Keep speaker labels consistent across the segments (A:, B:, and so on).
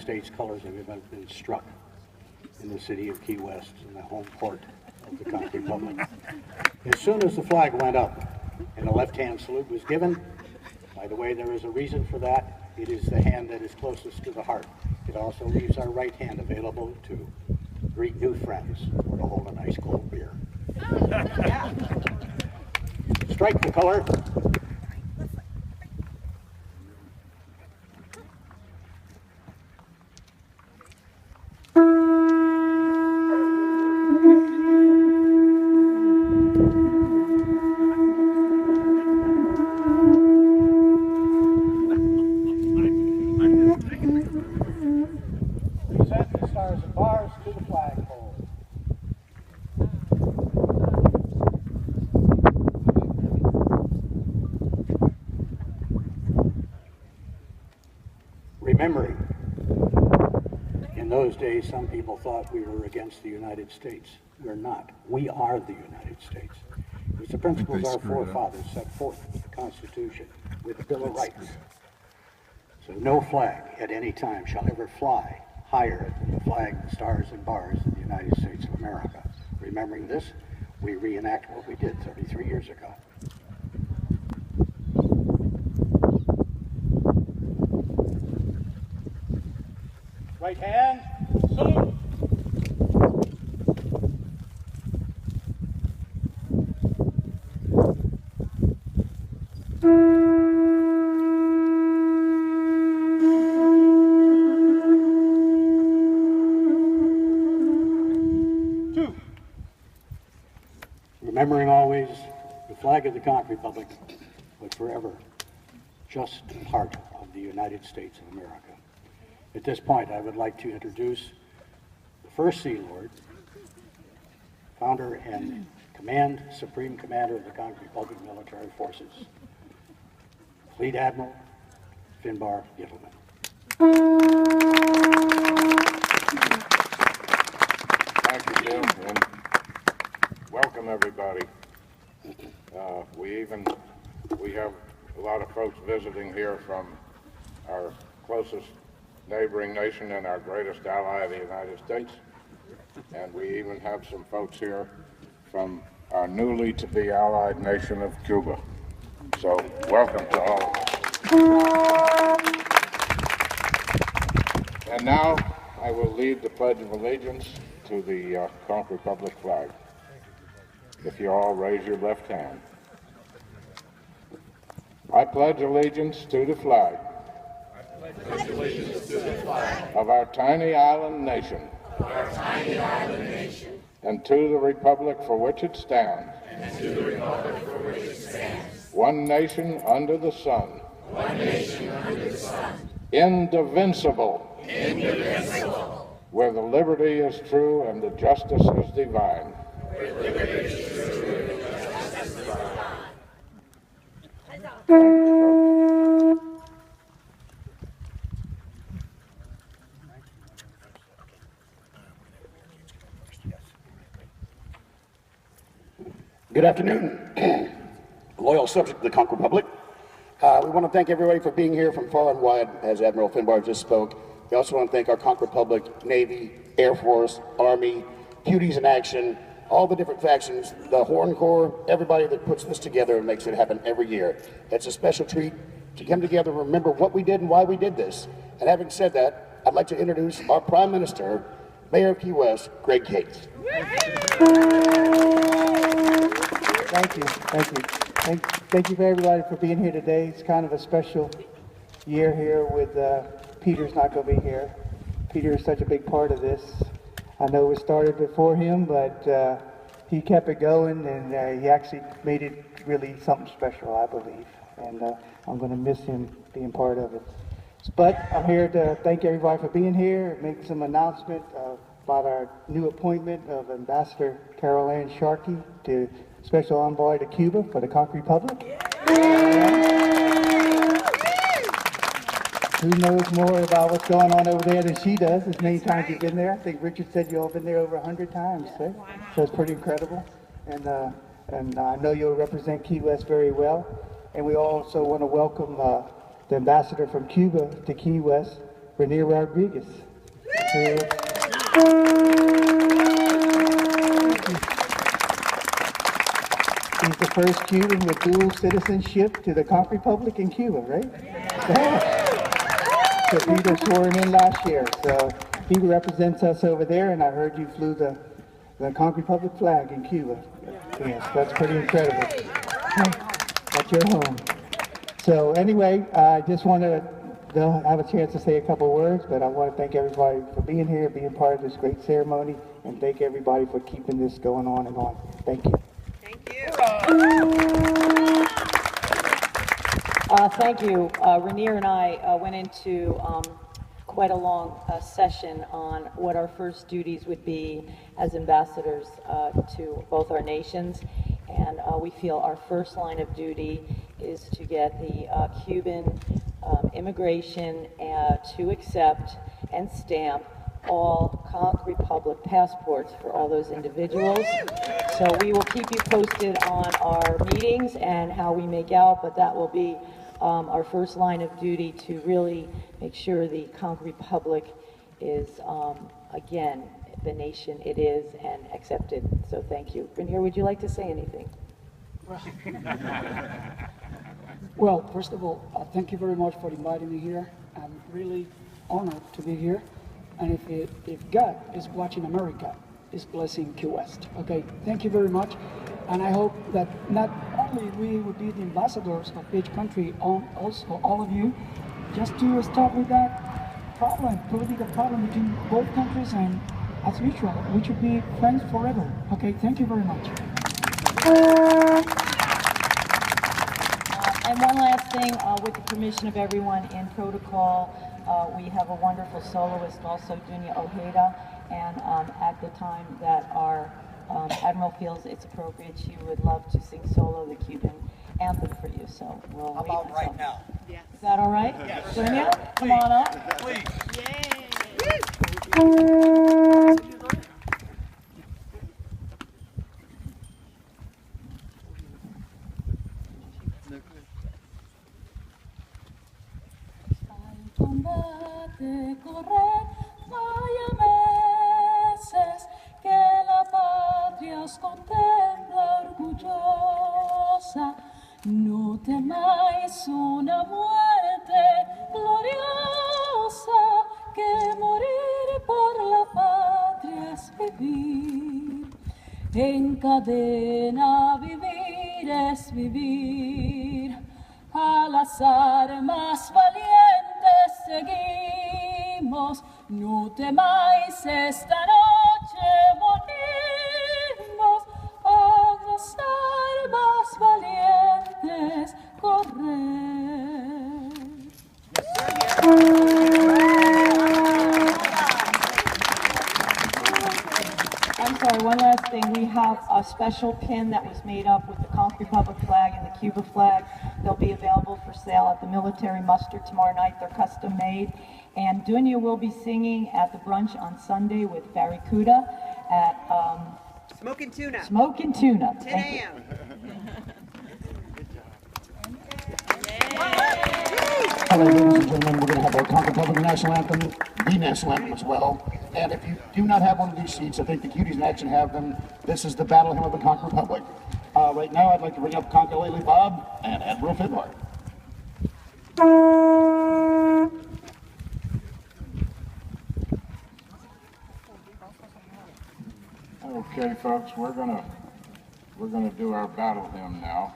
A: States colors have ever been struck in the city of Key West, in the home port of the Conch Republic. As soon as the flag went up and a left-hand salute was given, by the way, there is a reason for that. It is the hand that is closest to the heart. It also leaves our right hand available to greet new friends or to hold a nice cold beer. Strike the color. Remembering, in those days, some people thought we were against the United States. We're not. We are the United States. It was the principles our forefathers set forth with the Constitution, with the Bill of Rights. So no flag at any time shall ever fly higher than the flag, the stars and bars of the United States of America. Remembering this, we reenact what we did 33 years ago. Right hand, salute. Two. Remembering always the flag of the Conch Republic, but forever just part of the United States of America. At this point, I would like to introduce the First Sea Lord, founder and Supreme Commander of the Conch Republic Military Forces, Fleet Admiral Finbar.
B: Thank you, Jim, and welcome everybody. We have a lot of folks visiting here from our closest neighboring nation and our greatest ally, the United States. And we even have some folks here from our newly to be allied nation of Cuba. So welcome to all of us. And now I will lead the Pledge of Allegiance to the Conch Republic flag. If you all raise your left hand. I pledge allegiance to the flag of our tiny island nation, and to the republic for which it stands, one nation under the sun, indivisible, where the liberty is true and the justice is divine.
A: Good afternoon, loyal subject of the Conch Republic. We want to thank everybody for being here from far and wide, as Admiral Finbar just spoke. We also want to thank our Conch Republic Navy, Air Force, Army, Cuties in Action, all the different factions, the Horn Corps, everybody that puts this together and makes it happen every year. It's a special treat to come together and remember what we did and why we did this. And having said that, I'd like to introduce our Prime Minister, Mayor of Key West, Greg Cates.
C: Thank you, thank you. Thank you for everybody for being here today. It's kind of a special year here with Peter's not going to be here. Peter is such a big part of this. I know it started before him, but he kept it going, and he actually made it really something special, I believe. And I'm going to miss him being part of it. But I'm here to thank everybody for being here, make some announcement about our new appointment of Ambassador Carol Ann Sharkey to Special Envoy to Cuba for the Conch Republic. Who knows more about what's going on over there than she does, as many times you've been there. I think Richard said you've all been there over 100 times, right? So it's pretty incredible. And I know you'll represent Key West very well. And we also want to welcome the ambassador from Cuba to Key West, Rainier Rodriguez. He's the first Cuban with dual citizenship to the Conch Republic and Cuba, right? So Peter swore him in last year. So he represents us over there, and I heard you flew the Conch Republic flag in Cuba. Yes, that's pretty incredible. That's your home. So anyway, I just want to have a chance to say a couple words, but I want to thank everybody for being here, being part of this great ceremony, and thank everybody for keeping this going on and on. Thank you.
D: Thank you. Rainier and I went into quite a long session on what our first duties would be as ambassadors to both our nations. And we feel our first line of duty is to get the Cuban immigration to accept and stamp all Conch Republic passports for all those individuals. So we will keep you posted on our meetings and how we make out, but that will be our first line of duty to really make sure the Conch Republic is, again, the nation it is and accepted. So thank you. Rainier, would you like to say anything?
E: Well, first of all, thank you very much for inviting me here. I'm really honored to be here. And if God is watching America, is blessing Key West. Okay, thank you very much. And I hope that not only we will be the ambassadors of each country, also all of you, just to stop with that problem, political problem between both countries, and as usual, we should be friends forever. Okay, thank you very much.
D: And one last thing, with the permission of everyone in protocol, we have a wonderful soloist, also Dunya Ojeda, and at the time that our Admiral feels it's appropriate, she would love to sing solo the Cuban anthem for you. So we'll wait
F: about right
D: until-
F: now?
D: Yes. Is that all right?
F: Yes.
D: Dunya, come on up.
F: Please.
D: Combate, correr, vaya meses, que la patria os contempla orgullosa. No temáis una muerte gloriosa, que morir por la patria es vivir. En cadena vivir es vivir. A las armas valientes seguimos, no temáis, esta noche morimos. A las armas valientes correr. I'm sorry, one last thing. We have a special pin that was made up with the Conch Republic flag and the Cuba flag. They'll be available for sale at the military muster tomorrow night. They're custom made. And Dunya will be singing at the brunch on Sunday with Barracuda at
G: Smoking Tuna.
D: Smoking Tuna.
G: 10 a.m.
A: Hello, ladies and gentlemen, we're going to have our Conch Republic national anthem, the national anthem as well. And if you do not have one of these sheets, I think the cuties in action have them. This is the Battle Hymn of the Conch Republic. Right now, I'd like to bring up Conchalele Bob and Admiral Finbar.
B: Okay, folks, we're gonna do our battle hymn now.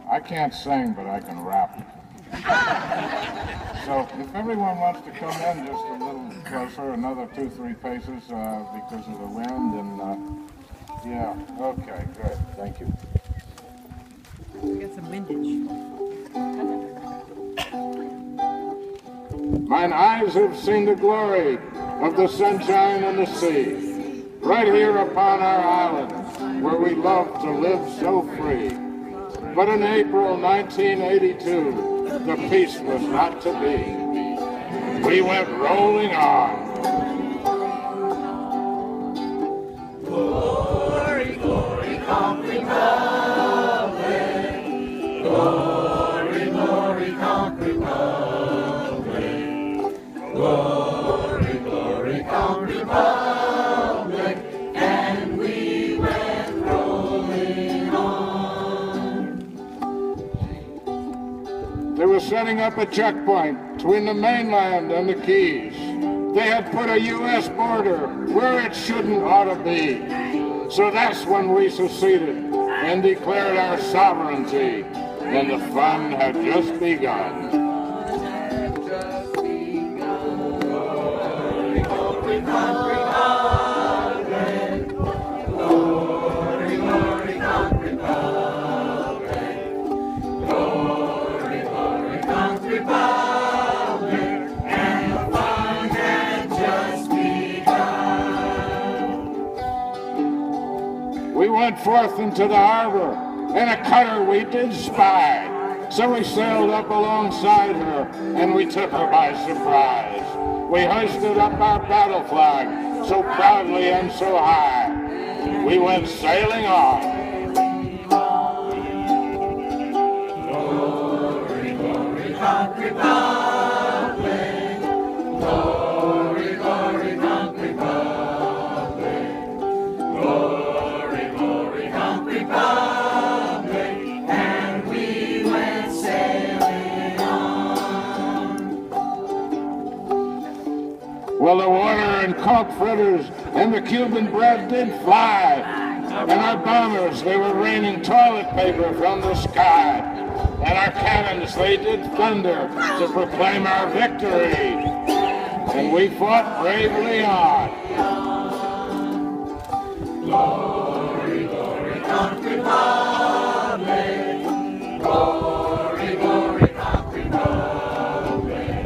B: I can't sing, but I can rap. So if everyone wants to come in just a little closer, another 2-3 paces because of the wind, and Yeah, okay, good, thank you.
G: We got some windage.
B: Mine eyes have seen the glory of the sunshine and the sea, right here upon our island, where we love to live so free. But in April 1982, the peace was not to be. We went rolling on.
F: Glory, glory, Conch Republic. Glory, glory, Conch Republic. Glory, glory, Conch Republic. And we went rolling on.
B: They were setting up a checkpoint between the mainland and the Keys. They had put a U.S. border where it shouldn't ought to be. So that's when we seceded and declared our sovereignty, and the fun had just begun.
F: Glory, glory, Conch Republic. Glory, glory, Conch Republic. Glory, glory, Conch Republic.
B: We went forth into the harbor, and a cutter we did spy. So we sailed up alongside her, and we took her by surprise. We hoisted up our battle flag, so proudly and so high. We went sailing on.
F: Glory, glory, Conch Republic. Glory, glory, Conch Republic. Glory, glory, Conch Republic. And we went sailing on.
B: Well, the water and conch fritters and the Cuban bread did fly, and our bombers, they were raining toilet paper from the sky, and our cannons, they did thunder to proclaim our victory, and we fought bravely on.
F: Glory, glory, Conch Republic. Glory, glory, Conch Republic.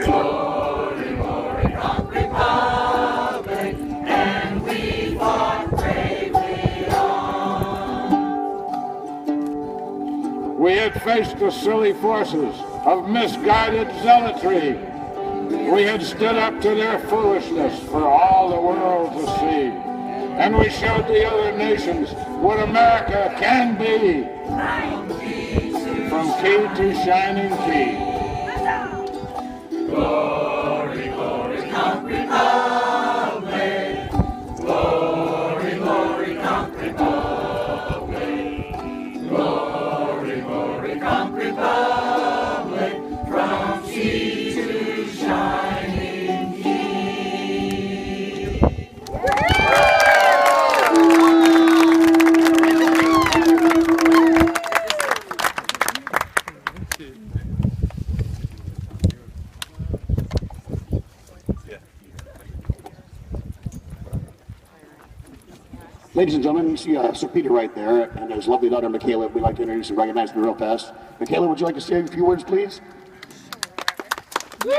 F: Glory, glory, Conch Republic. And we fought bravely on.
B: We had faced the silly forces of misguided zealotry. We had stood up to their foolishness for all the world to see. And we showed the other nations what America can be. From key to shining key.
F: Glory, glory, Conch Republic. Glory, glory, Conch Republic. Glory, glory, Conch Republic. From sea to shining key.
A: Ladies and gentlemen, you see Sir Peter right there, and his lovely daughter, Michaela. We'd like to introduce and recognize them real fast. Michaela, would you like to say a few words, please?
H: Hi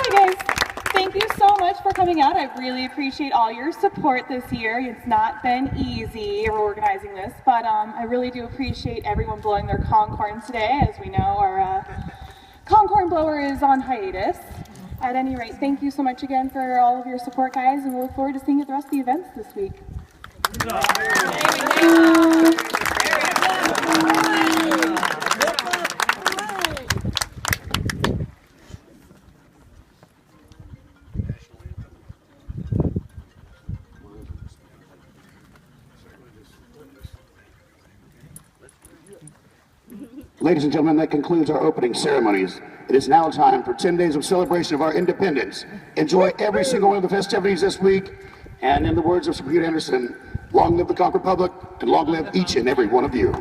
H: guys, thank you so much for coming out. I really appreciate all your support this year. It's not been easy organizing this, but I really do appreciate everyone blowing their conch horns today. As we know, our conch horn blower is on hiatus. At any rate, thank you so much again for all of your support, guys, and we look forward to seeing you at the rest of the events this week.
A: Ladies and gentlemen, that concludes our opening ceremonies. It is now time for 10 days of celebration of our independence. Enjoy every single one of the festivities this week, and in the words of Sir Peter Anderson, long live the Conch Republic, and long live each and every one of you.